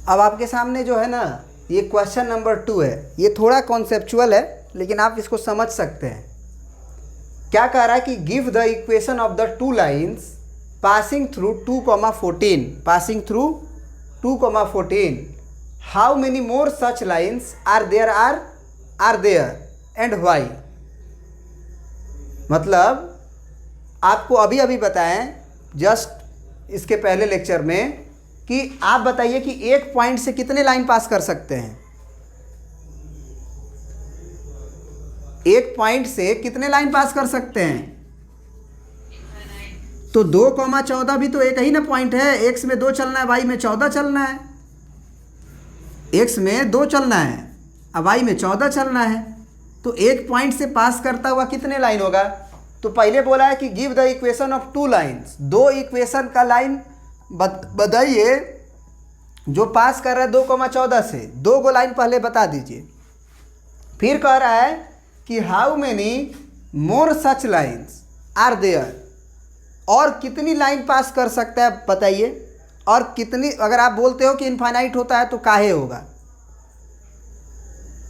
अब आपके सामने जो है ना ये क्वेश्चन नंबर 2 है, ये थोड़ा कॉन्सेप्चुअल है लेकिन आप इसको समझ सकते हैं। क्या कह रहा है कि give the equation of the two lines passing through 2,14, passing through 2,14, how many more such lines are there and why. मतलब आपको अभी अभी बताएं जस्ट इसके पहले लेक्चर में कि आप बताइए कि एक पॉइंट से कितने लाइन पास कर सकते हैं। एक पॉइंट से कितने लाइन पास कर सकते हैं? तो 2,14 भी तो एक ही ना पॉइंट है। एक्स में 2 चलना है, वाई में 14 चलना है। एक्स में 2 चलना है और वाई में 14 चलना है। तो एक पॉइंट से पास करता हुआ कितने लाइन होगा? तो पहले बोला है कि give the equation of two lines, 2 equation का लाइन बताइए जो पास कर रहा है 2,14 से। 2 गो लाइन पहले बता दीजिए। फिर कह रहा है कि how many more such lines are there, और कितनी लाइन पास कर सकता है बताइए। और कितनी, अगर आप बोलते हो कि इनफाइनाइट होता है तो काहे होगा?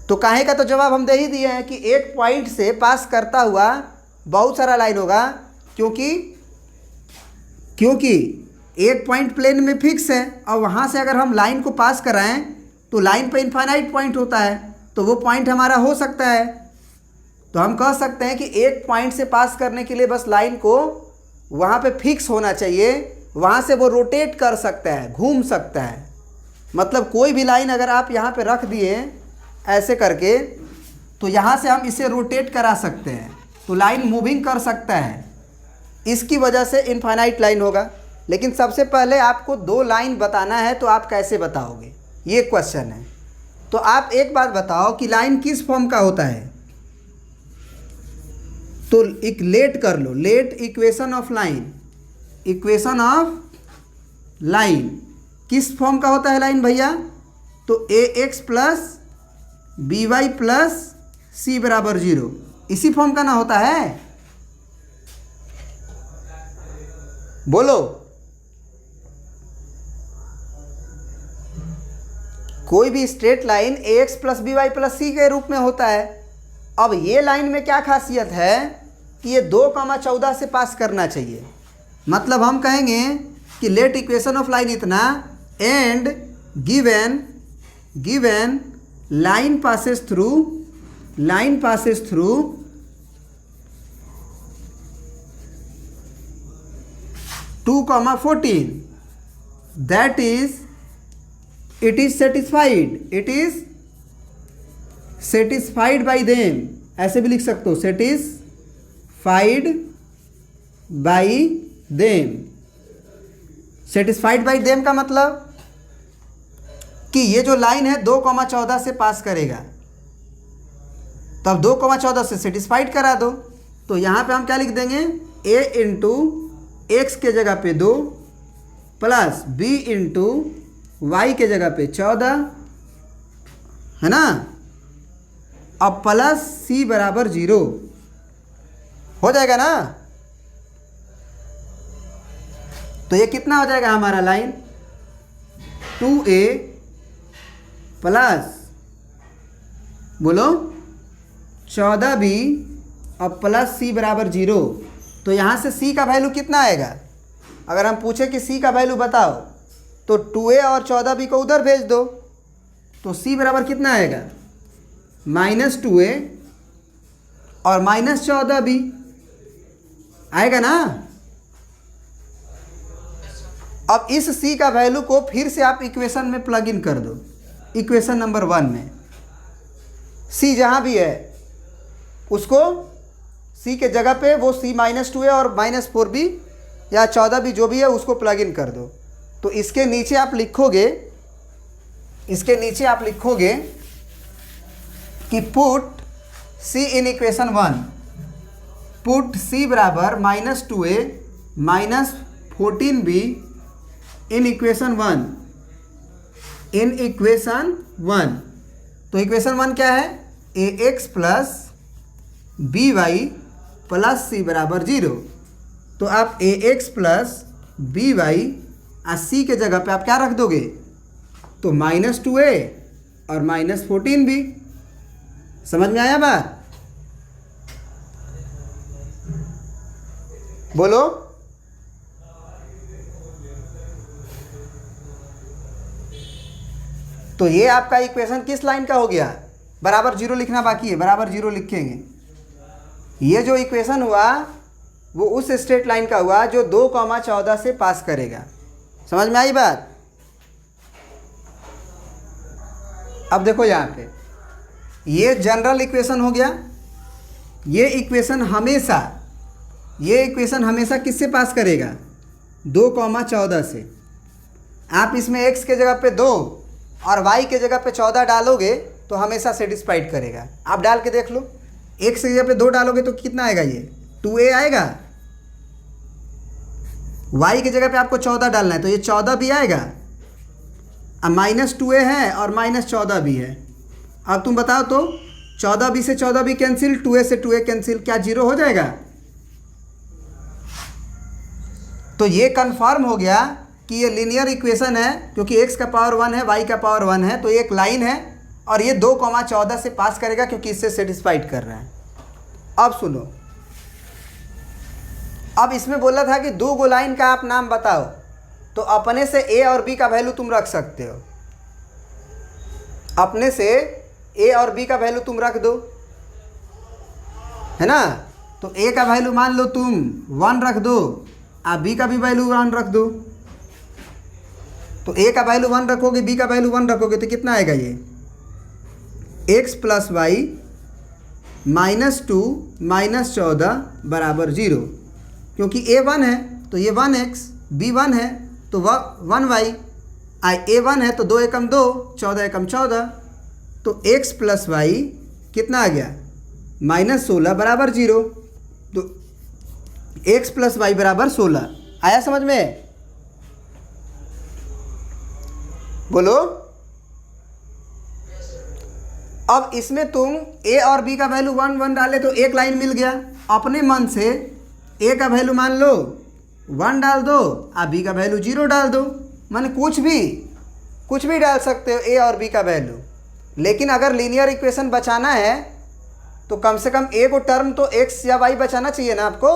तो काहे का तो जवाब हम दे ही दिए हैं कि एक पॉइंट से पास करता हुआ बहुत सारा लाइन होगा, क्योंकि एक पॉइंट प्लेन में फिक्स है और वहाँ से अगर हम लाइन को पास कराएं तो लाइन पे इनफाइनाइट पॉइंट होता है, तो वो पॉइंट हमारा हो सकता है। तो हम कह सकते हैं कि एक पॉइंट से पास करने के लिए बस लाइन को वहाँ पे फिक्स होना चाहिए, वहाँ से वो रोटेट कर सकता है, घूम सकता है। मतलब कोई भी लाइन अगर आप यहाँ पे रख दिए ऐसे करके, तो यहाँ से हम इसे रोटेट करा सकते हैं, तो लाइन मूविंग कर सकता है। इसकी वजह से इनफाइनाइट लाइन होगा। लेकिन सबसे पहले आपको 2 लाइन बताना है, तो आप कैसे बताओगे, ये क्वेश्चन है। तो आप एक बात बताओ कि लाइन किस फॉर्म का होता है। तो एक लेट कर लो, let equation of line, equation of line किस फॉर्म का होता है लाइन भैया? तो ax plus by plus c बराबर 0, इसी फॉर्म का ना होता है? बोलो। कोई भी straight line ax plus by plus c के रूप में होता है। अब ये लाइन में क्या खासियत है कि ये 2,14 से पास करना चाहिए। मतलब हम कहेंगे कि लेट इक्वेशन ऑफ लाइन इतना, and given line passes through 2,14, that is it is satisfied by them, ऐसे भी लिख सकते हो, satisfied by them। Satisfied by them का मतलब कि ये जो लाइन है 2,14 से पास करेगा, तब 2,14 से सेटिस्फाइड करा दो। तो यहाँ पे हम क्या लिख देंगे, a इंटू एक्स के जगह पे 2 प्लस b इंटू वाई के जगह पे 14 है ना, अब प्लस c बराबर 0 हो जाएगा ना। तो ये कितना हो जाएगा हमारा लाइन, 2a प्लस बोलो 14b और प्लस c बराबर 0। तो यहाँ से c का वैल्यू कितना आएगा? अगर हम पूछे कि c का वैल्यू बताओ तो 2a और 14b को उधर भेज दो, तो c बराबर कितना आएगा, -2a और -14b आएगा ना। अब इस c का वैल्यू को फिर से आप इक्वेशन में प्लग इन कर दो, इक्वेशन नंबर 1 में c जहाँ भी है उसको c के जगह पे वो c -2a और -4b या 14b जो भी है उसको प्लग इन कर दो। तो इसके नीचे आप लिखोगे कि put c in equation 1, put c बराबर -2a -14b इन इक्वेशन 1, तो इक्वेशन 1 क्या है, ax plus by plus c बराबर 0। तो आप ax प्लस by और c के जगह पे आप क्या रख दोगे, तो -2a और -14 भी। समझ में आया बात? बोलो। तो ये आपका इक्वेशन किस लाइन का हो गया? बराबर जीरो लिखना बाकी है, बराबर जीरो लिखेंगे। ये जो इक्वेशन हुआ वो उस स्ट्रेट लाइन का हुआ जो 2,14 से पास करेगा। समझ में आई बात? अब देखो यहाँ पे ये जनरल इक्वेशन हो गया। ये इक्वेशन हमेशा किससे पास करेगा? 2,14 से। आप इसमें x के जगह पे 2 और y के जगह पे 14 डालोगे तो हमेशा सेटिस्फाइड करेगा। आप डाल के देख लो, x की जगह पे 2 डालोगे तो कितना आएगा? ये 2a आएगा। y की जगह पे आपको 14 डालना है तो ये 14 भी आएगा। अब -2a है और -14 भी है। अब तुम बताओ तो 14b से 14 भी कैंसिल, 2a से 2a कैंसिल, क्या जीरो हो जाएगा? तो ये कंफर्म हो गया कि ये लीनियर इक्वेशन है, क्योंकि x का पावर 1 है, y का पावर 1 है, तो ये एक लाइन है और ये 2,14 से पास करेगा क्योंकि इससे सेटिस्फाइड कर रहा है। अब सुनो, अब इसमें बोला था कि 2 लाइन का आप नाम बताओ, तो अपने से a और b का वैल्यू तुम रख सकते हो। अपने से a और b का वैल्यू तुम रख दो, है ना? तो a का वैल्यू मान लो तुम 1 रख दो, आप b का भी वैल्यू 1 रख दो। तो a का वैल्यू 1 रखोगे, b का वैल्यू 1 रखोगे तो कितना आएगा? ये x + y -2 -14 बराबर 0। क्योंकि a 1 है तो ये 1x, b 1 है तो 1y, a 1 है तो 2 एकम 2, 14 एकम 14, तो x + y कितना आ गया? -16 बराबर 0। तो x + y बराबर 16। आया समझ में? बोलो। अब इसमें तुम a और b का वैल्यू 1 1 डाले तो एक लाइन मिल गया। अपने मन से a का वैल्यू मान लो 1 डाल दो, आप b का वैल्यू 0 डाल दो। माने कुछ भी डाल सकते हो a और b का वैल्यू। लेकिन अगर लीनियर इक्वेशन बचाना है तो कम से कम a को टर्म तो x या y बचाना चाहिए ना आपको।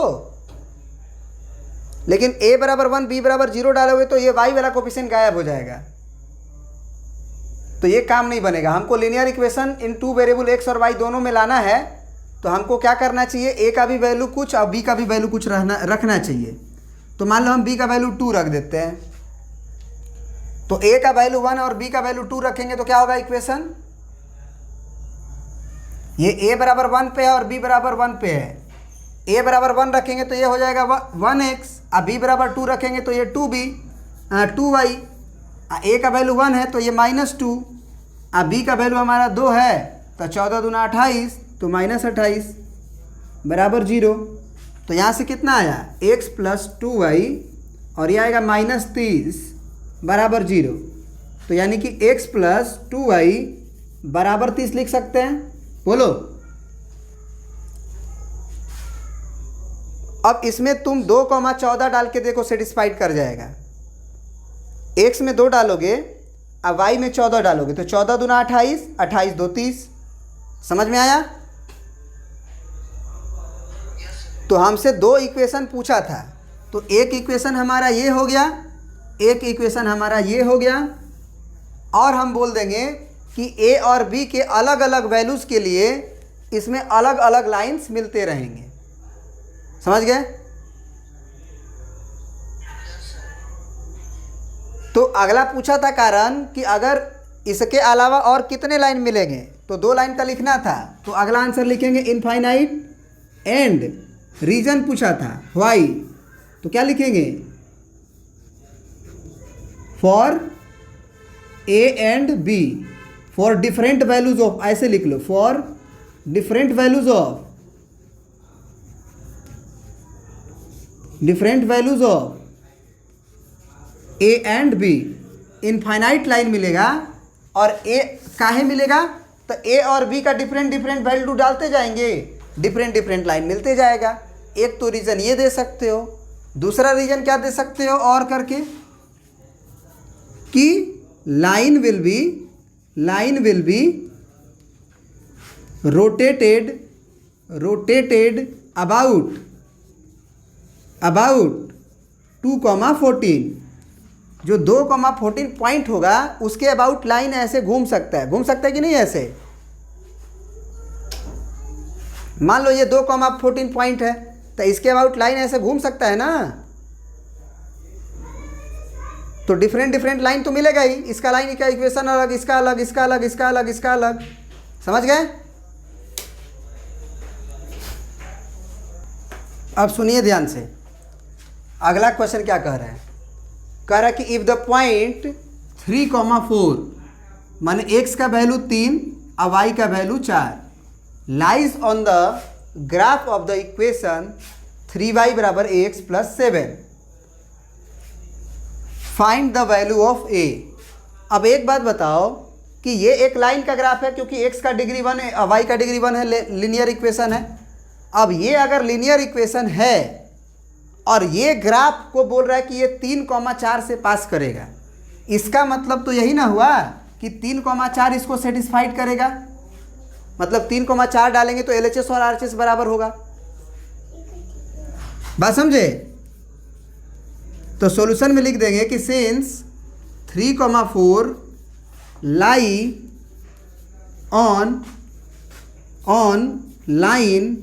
लेकिन a बराबर 1 b बराबर 0 डालोगे तो ये y वाला कोफिशिएंट गायब हो जाएगा, तो ये काम नहीं बनेगा। हमको linear equation in 2 variable x और y दोनों में लाना है, तो हमको क्या करना चाहिए? a का भी वैल्यू कुछ और b का भी वैल्यू कुछ रखना चाहिए। तो मान लो हम b का वैल्यू 2 रख देते हैं, तो a का वैल्यू 1 और b का वैल्यू 2 रखेंगे तो क्या होगा इक्वेशन? ये a बराबर 1 पे है और b बराबर 1 पे है। a बराबर 1 रखेंगे तो ये हो जाएगा 1x, और b बराबर 2 रखेंगे तो ये 2y। a का वैल्यू 1 है तो ये -2, अब b का वैल्यू हमारा 2 है तो 14 दूना 28, तो -28 बराबर 0। तो यहाँ से कितना आया? x + 2y और ये आएगा -30 बराबर 0। तो यानी कि x + 2y बराबर 30 लिख सकते हैं। बोलो। अब इसमें तुम 2,14 डाल के देखो, सेटिस्फाइड कर जाएगा। x में 2 डालोगे, अब y में 14 डालोगे तो 14 दूना 28, 28 2 30। समझ में आया? तो हमसे 2 इक्वेशन पूछा था, तो एक इक्वेशन हमारा ये हो गया, एक इक्वेशन हमारा ये हो गया, और हम बोल देंगे कि a और b के अलग अलग वैल्यूज़ के लिए इसमें अलग अलग लाइंस मिलते रहेंगे। समझ गए? तो अगला पूछा था कारण कि अगर इसके अलावा और कितने लाइन मिलेंगे, तो 2 लाइन का लिखना था। तो अगला आंसर लिखेंगे इनफाइनाइट एंड रीजन पूछा था, व्हाई, तो क्या लिखेंगे? For a and b for different values of, ऐसे लिख लो, for different values of a and b infinite line मिलेगा। और a काहे मिलेगा? तो a और b का डिफरेंट वैल्यू डालते जाएंगे, डिफरेंट लाइन मिलते जाएगा। एक तो रीज़न ये दे सकते हो, दूसरा रीज़न क्या दे सकते हो और करके कि line will be rotated about 2,14। जो 2,14 पॉइंट होगा उसके अबाउट लाइन ऐसे घूम सकता है कि नहीं? ऐसे मान लो ये 2,14 पॉइंट है तो इसके अबाउट लाइन ऐसे घूम सकता है ना, तो डिफरेंट लाइन तो मिलेगा ही। इसका लाइन का इक्वेशन अलग, इसका अलग, इसका अलग, इसका अलग, इसका अलग। समझ गए? अब सुनिए ध्यान से, अगला क्वेश्चन क्या कह रहा है? कह रहा है कि इफ द पॉइंट 3,4 माने x का वैल्यू 3 और y का value 4 lies on the graph of the equation 3y बराबर x plus 7, find the value of a। अब एक बात बताओ कि ये एक लाइन का ग्राफ है क्योंकि x का डिग्री 1 है और y का डिग्री 1 है, लीनियर इक्वेशन है। अब ये अगर लीनियर इक्वेशन है और ये ग्राफ को बोल रहा है कि ये 3,4 से पास करेगा, इसका मतलब तो यही ना हुआ कि 3,4 इसको सेटिस्फाइड करेगा। मतलब 3,4 डालेंगे तो LHS और RHS बराबर होगा। बात समझे? तो सॉल्यूशन में लिख देंगे कि since 3,4 lie on line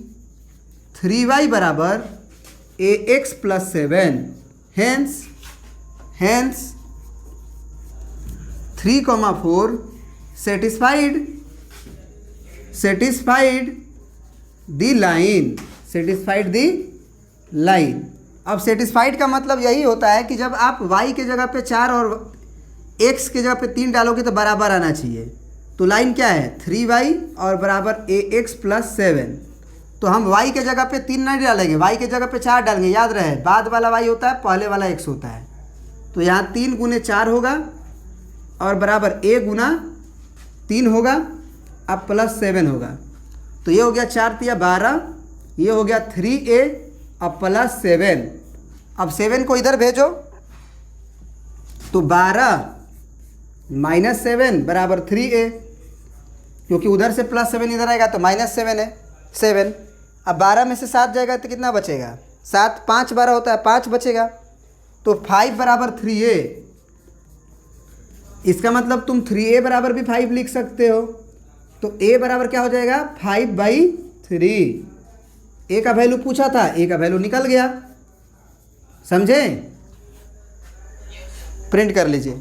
3y बराबर ax प्लस 7, हेंस 3,4 सेटिस्फाइड दी लाइन। अब सेटिस्फाइड का मतलब यही होता है कि जब आप y के जगह पे 4 और x के जगह पे 3 डालोगे तो बराबर आना चाहिए। तो लाइन क्या है? 3y और बराबर ax प्लस 7। तो हम y के जगह पे 3 नहीं डालेंगे, y के जगह पे 4 डालेंगे। याद रहे, बाद वाला y होता है, पहले वाला x होता है। तो यहाँ 3 गुने 4 होगा और बराबर a गुना 3 होगा, अब प्लस 7 होगा। तो ये हो गया 4 तिया 12, ये हो गया 3a अब प्लस 7। अब 7 को इधर भेजो तो 12 माइनस 7 बराबर 3a, क्योंकि उधर से प्लस 7 इधर आएगा तो माइनस 7 है 7। अब 12 में से 7 जाएगा तो कितना बचेगा? 7 5 12 होता है, 5 बचेगा। तो 5 बराबर 3a। इसका मतलब तुम 3a बराबर भी 5 लिख सकते हो। तो a बराबर क्या हो जाएगा? 5/3। a का वैल्यू पूछा था, a का वैल्यू निकल गया। समझे? प्रिंट कर लीजिए।